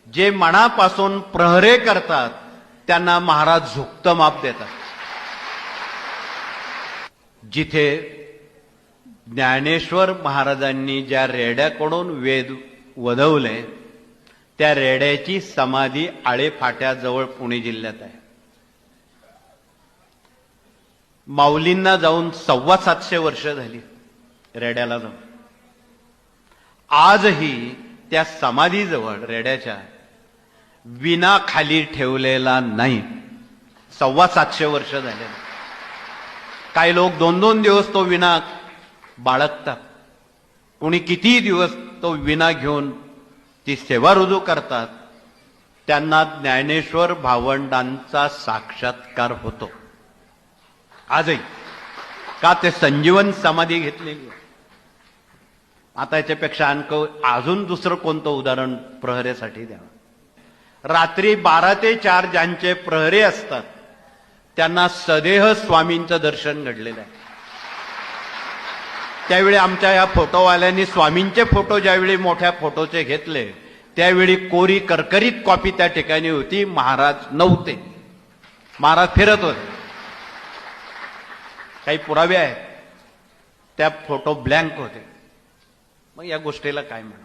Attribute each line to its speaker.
Speaker 1: जे मनापासून प्रहरे करतात त्यांना महाराज झुकतं माप देतात. जिथे ज्ञानेश्वर महाराजांनी ज्या रेड्याकडून वेद वदवले त्या रेड्याची समाधी आळेफाट्याजवळ पुणे जिल्ह्यात आहे. माऊलींना जाऊन 750 वर्ष झाली रेड्याला जाऊन. आजही त्या समाधीजवळ रेड्याच्या विना खाली ठेवलेला नाही. 750 वर्ष झाले. काही लोक 2-2 दिवस तो विना बाळगतात. कोणी कितीही दिवस तो विना घेऊन ती सेवा रुजू करतात. त्यांना ज्ञानेश्वर भावंडांचा साक्षात्कार होतो आजही. का? ते संजीवन समाधी घेतलेली. आता याच्यापेक्षा अजून दुसरं कोणतं उदाहरण प्रहरेसाठी द्यावं. रात्री 12 ते 4 ज्यांचे प्रहरे असतात त्यांना सदेह स्वामींचं दर्शन घडलेलं आहे. त्यावेळी आमच्या या फोटोवाल्यांनी स्वामींचे फोटो ज्यावेळी मोठ्या फोटोचे घेतले त्यावेळी कोरी करकरीत कॉपी त्या ठिकाणी होती. महाराज नव्हते. महाराज फिरत होते. काही पुरावे आहेत. त्या फोटो ब्लँक होते. मग या गोष्टीला काय म्हणू.